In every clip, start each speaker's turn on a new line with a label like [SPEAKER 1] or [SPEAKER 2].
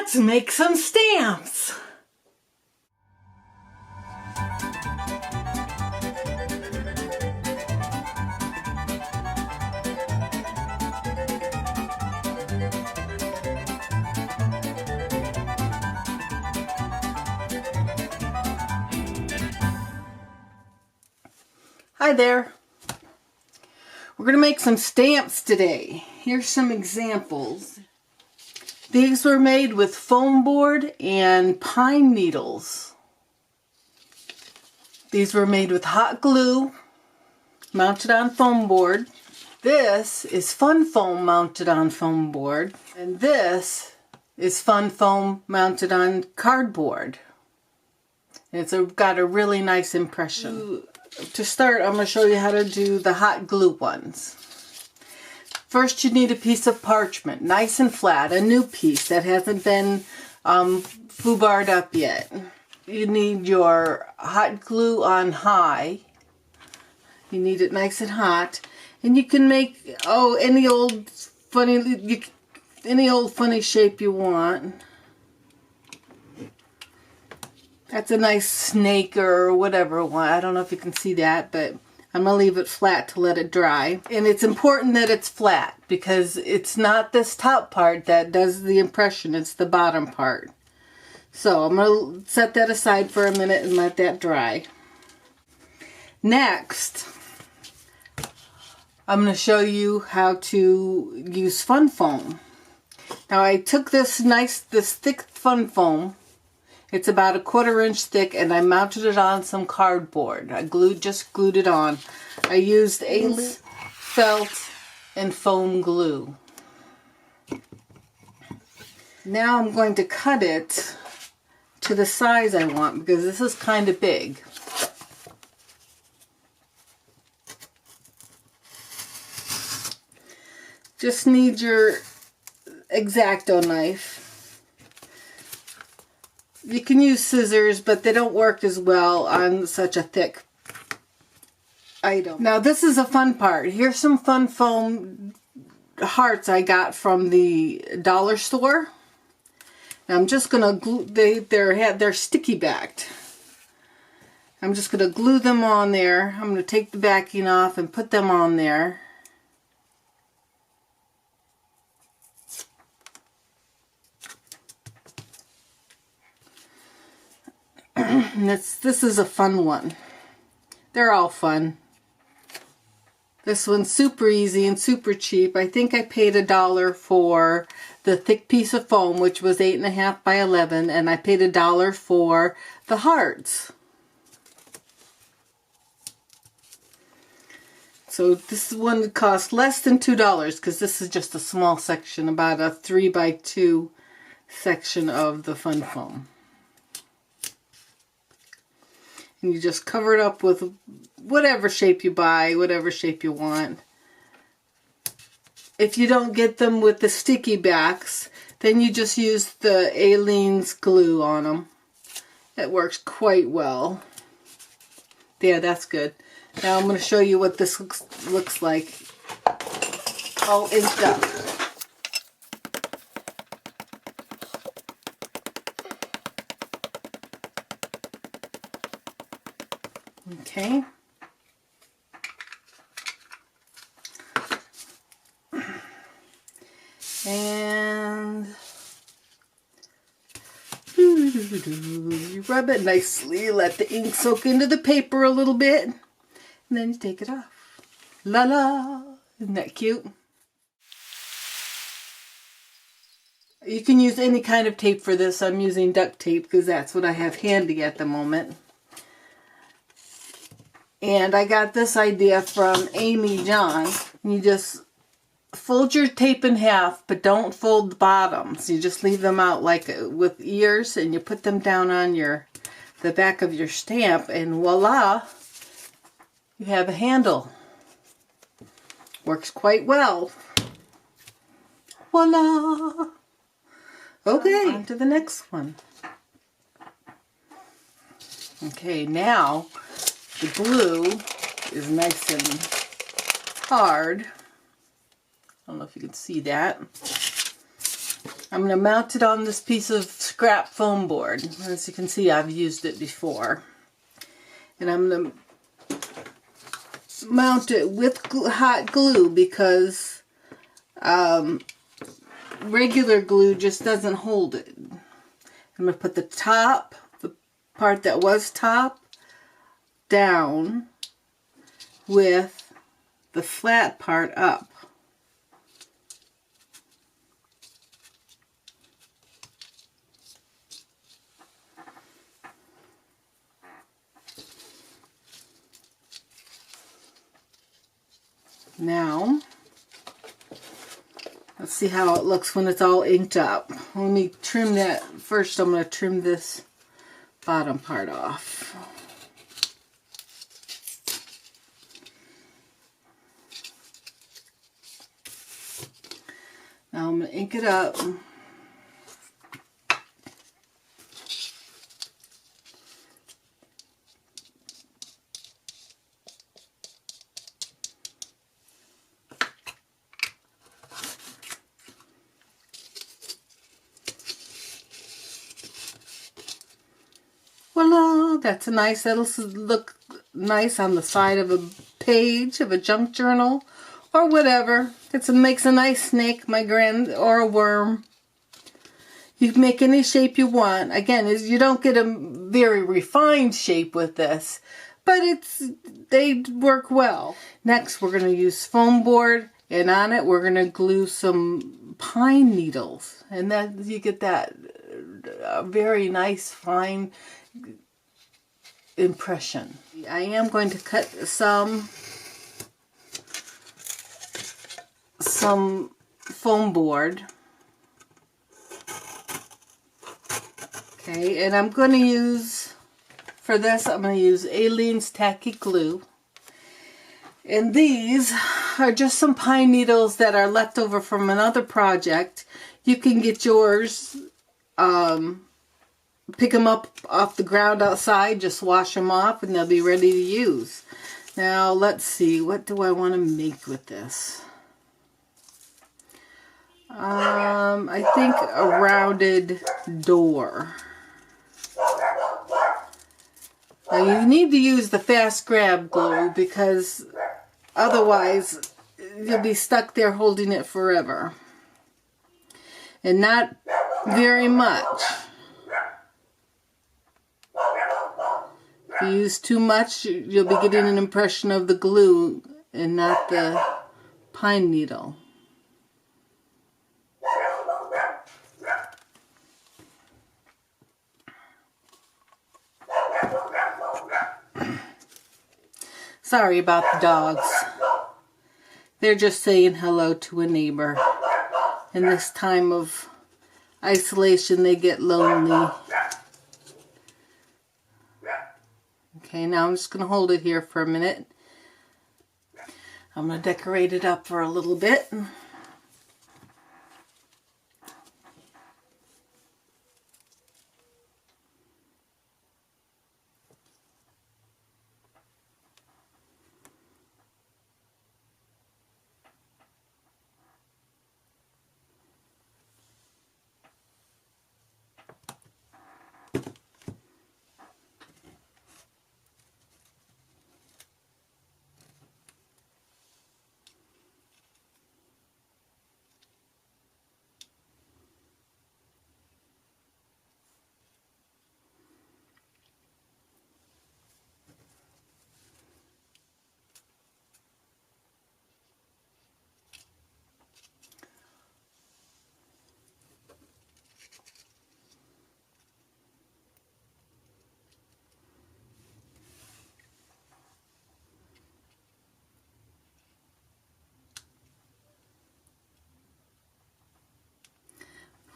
[SPEAKER 1] Let's make some stamps. Hi there. We're going to make some stamps today. Here's some examples. These were made with foam board and pine needles. These were made with hot glue mounted on foam board. This is fun foam mounted on foam board. And this is fun foam mounted on cardboard. It's got a really nice impression. To start, I'm going to show you how to do the hot glue ones. First, you need a piece of parchment, nice and flat, a new piece that hasn't been foobarred up yet. You need your hot glue on high. You need it nice and hot, and you can make any old funny shape you want. That's a nice snake or whatever one. I don't know if you can see that, but I'm going to leave it flat to let it dry. And it's important that it's flat because it's not this top part that does the impression, it's the bottom part. So I'm going to set that aside for a minute and let that dry. Next, I'm going to show you how to use fun foam. Now I took this thick fun foam. It's about a 1/4 inch thick, and I mounted it on some cardboard. I just glued it on. I used felt and foam glue. Now I'm going to cut it to the size I want because this is kind of big. Just need your X-Acto knife. You can use scissors, but they don't work as well on such a thick item. Now this is a fun part. Here's some fun foam hearts I got from the dollar store. Now I'm just gonna glue. They're sticky backed. I'm just gonna glue them on there. I'm gonna take the backing off and put them on there. And this is a fun one. They're all fun. This one's super easy and super cheap. I think I paid $1 for the thick piece of foam, which was 8.5 by 11, and I paid $1 for the hearts. So this one cost less than $2 because this is just a small section, about a 3 by 2 section of the fun foam. And you just cover it up with whatever shape you buy, whatever shape you want. If you don't get them with the sticky backs, then you just use the Aleene's glue on them. It works quite well. Yeah, that's good. Now I'm going to show you what this looks like. All inked up. Okay. And you rub it nicely, let the ink soak into the paper a little bit, and then you take it off. La la! Isn't that cute? You can use any kind of tape for this. I'm using duct tape because that's what I have handy at the moment. And I got this idea from Amy John. You just fold your tape in half, but don't fold the bottoms. You just leave them out like with ears, and you put them down on the back of your stamp, and voila, you have a handle. Works quite well. Voila! Okay, on to the next one. Okay, now the glue is nice and hard. I don't know if you can see that. I'm going to mount it on this piece of scrap foam board. As you can see, I've used it before. And I'm going to mount it with hot glue because regular glue just doesn't hold it. I'm going to put the part that was top, down with the flat part up. Now, let's see how it looks when it's all inked up. Let me trim that. First, I'm going to trim this bottom part off. Now I'm going to ink it up. Voila, that'll look nice on the side of a page of a junk journal or whatever. It makes a nice snake, or a worm. You can make any shape you want. Again, you don't get a very refined shape with this, but they work well. Next, we're going to use foam board, and on it we're going to glue some pine needles, and then you get that very nice fine impression. I am going to cut some foam board. Okay, and I'm going to use, for this, I'm going to use Aleene's Tacky Glue. And these are just some pine needles that are left over from another project. You can get yours, pick them up off the ground outside, just wash them off, and they'll be ready to use. Now, let's see, what do I want to make with this? I think a rounded door. Now, you need to use the fast grab glue because otherwise you'll be stuck there holding it forever. And not very much. If you use too much, you'll be getting an impression of the glue and not the pine needle. Sorry about the dogs. They're just saying hello to a neighbor. In this time of isolation, they get lonely. Okay, now I'm just going to hold it here for a minute. I'm going to decorate it up for a little bit.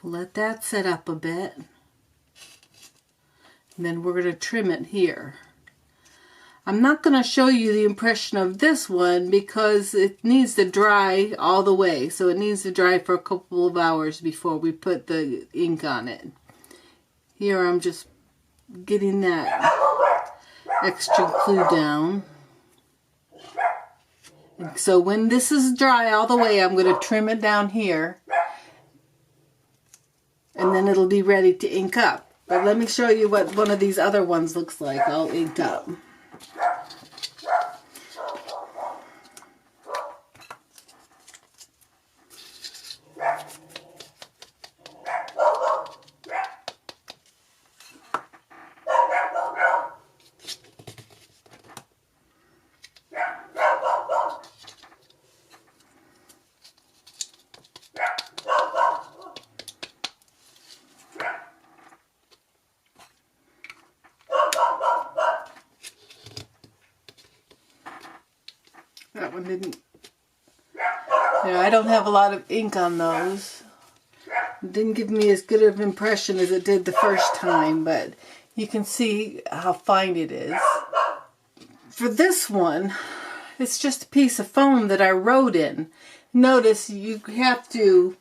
[SPEAKER 1] Let that set up a bit. And then we're going to trim it here. I'm not going to show you the impression of this one because it needs to dry all the way. So it needs to dry for a couple of hours before we put the ink on it. Here I'm just getting that extra glue down. And so when this is dry all the way, I'm going to trim it down here. and then it'll be ready to ink up. But let me show you what one of these other ones looks like all inked up. That one didn't, I don't have a lot of ink on those. It didn't give me as good of an impression as it did the first time, but you can see how fine it is. For this one, it's just a piece of foam that I wrote in. Notice you have to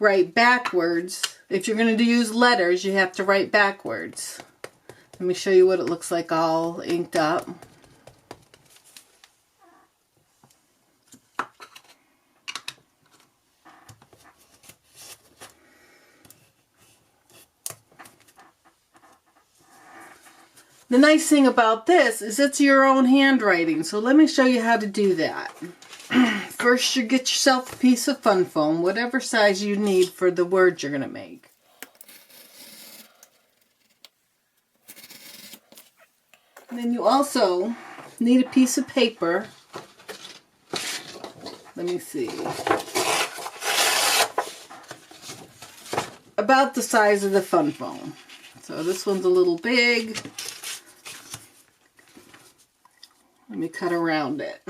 [SPEAKER 1] write backwards. If you're going to use letters, you have to write backwards. Let me show you what it looks like all inked up. The nice thing about this is it's your own handwriting, so let me show you how to do that. First, you get yourself a piece of fun foam, whatever size you need for the words you're going to make. And then you also need a piece of paper. Let me see. About the size of the fun foam. So this one's a little big. Let me cut around it.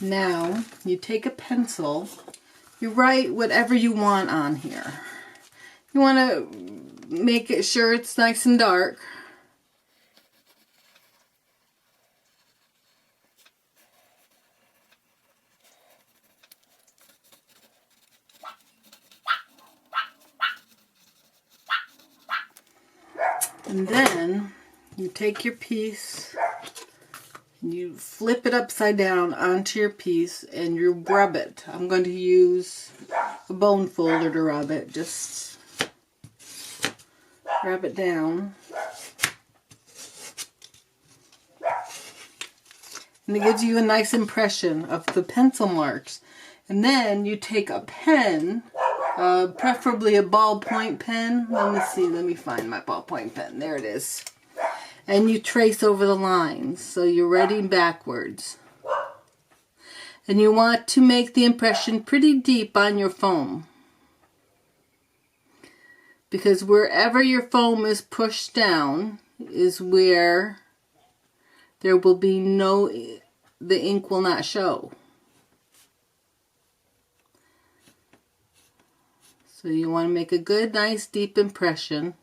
[SPEAKER 1] Now, you take a pencil, you write whatever you want on here. You want to make it sure it's nice and dark. And then you take your piece, you flip it upside down onto your piece, and you rub it. I'm going to use a bone folder to rub it. Just rub it down. And it gives you a nice impression of the pencil marks. And then you take a pen, preferably a ballpoint pen. Let me see, let me find my ballpoint pen. There it is. And you trace over the lines, so you're writing backwards. And you want to make the impression pretty deep on your foam. Because wherever your foam is pushed down is where there will be the ink will not show. So you want to make a good, nice, deep impression.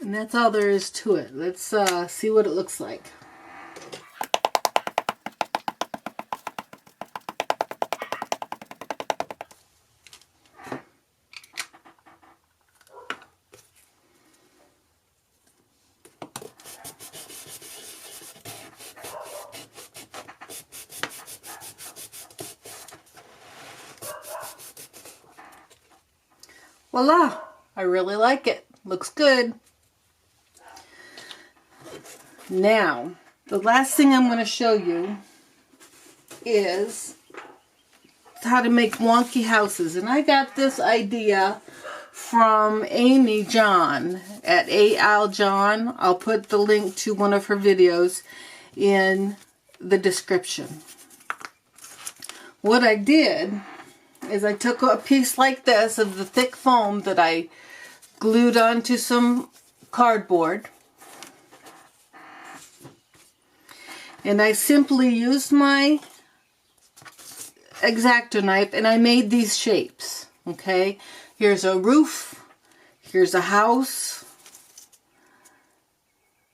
[SPEAKER 1] And that's all there is to it. Let's see what it looks like. Voila! I really like it. Looks good. Now, the last thing I'm going to show you is how to make wonky houses. And I got this idea from Amy John at A.L. John. I'll put the link to one of her videos in the description. What I did is I took a piece like this of the thick foam that I glued onto some cardboard. And I simply used my X-Acto knife and I made these shapes. Okay, here's a roof, here's a house,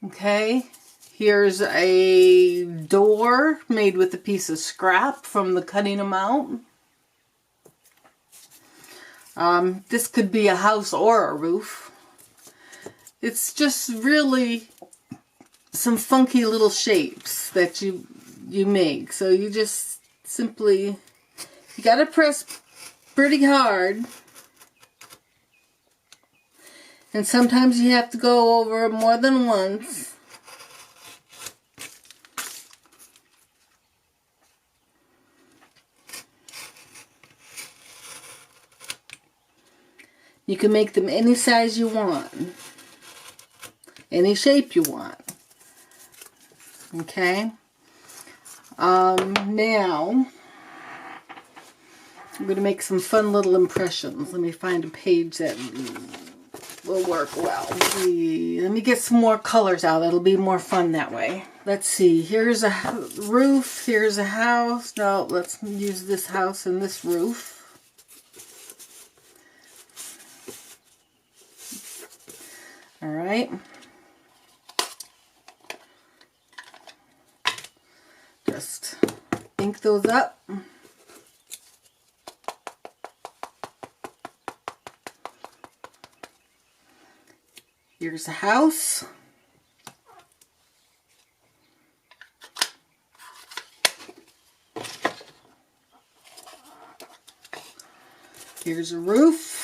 [SPEAKER 1] okay, here's a door made with a piece of scrap from the cutting them out. This could be a house or a roof. It's just really some funky little shapes that you make. So you just simply, you gotta press pretty hard, and sometimes you have to go over more than once. You can make them any size you want, any shape you want. Okay, now I'm going to make some fun little impressions. Let me find a page that will work well. Let me get some more colors out. It'll be more fun that way. Let's see. Here's a roof. Here's a house. No, let's use this house and this roof. All right. Just ink those up. Here's a house. Here's a roof.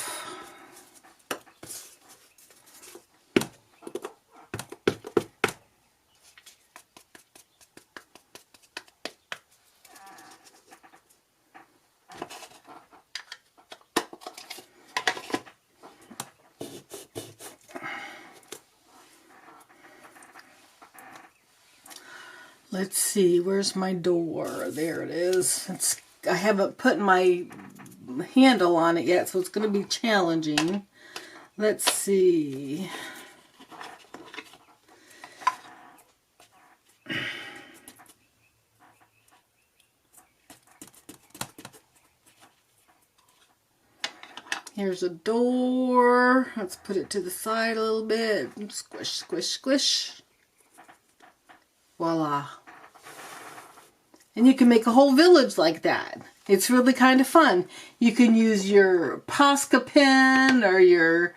[SPEAKER 1] Let's see, where's my door? There it is. I haven't put my handle on it yet, so it's going to be challenging. Let's see. Here's a door. Let's put it to the side a little bit. Squish, squish, squish. Voila. And you can make a whole village like that. It's really kind of fun. You can use your Posca pen or your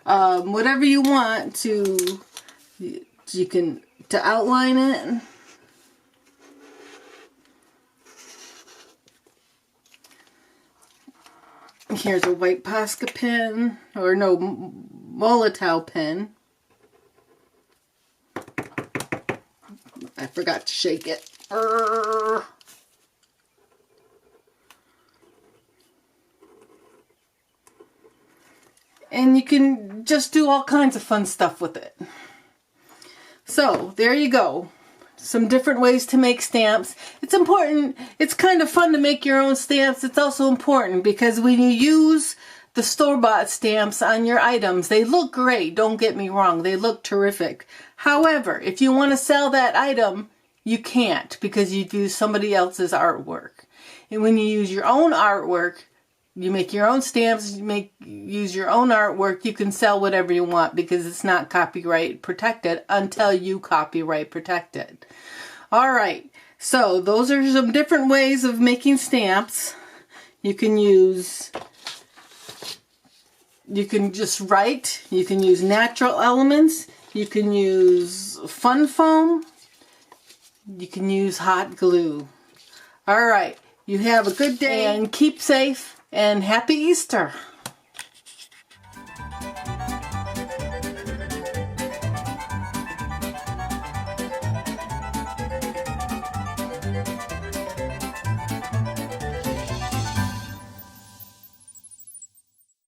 [SPEAKER 1] whatever you want to outline it. Here's a white Posca pen, or no, Molotow pen. I forgot to shake it. And you can just do all kinds of fun stuff with it. So, there you go. Some different ways to make stamps. It's important. It's kind of fun to make your own stamps. It's also important because when you use the store-bought stamps on your items, they look great. Don't get me wrong. They look terrific. However, if you want to sell that item, you can't because you've used somebody else's artwork. And when you use your own artwork, you make your own stamps, use your own artwork, you can sell whatever you want because it's not copyright protected until you copyright protect it. All right, so those are some different ways of making stamps. You can just write, you can use natural elements, you can use fun foam, you can use hot glue. All right, you have a good day and keep safe and happy Easter.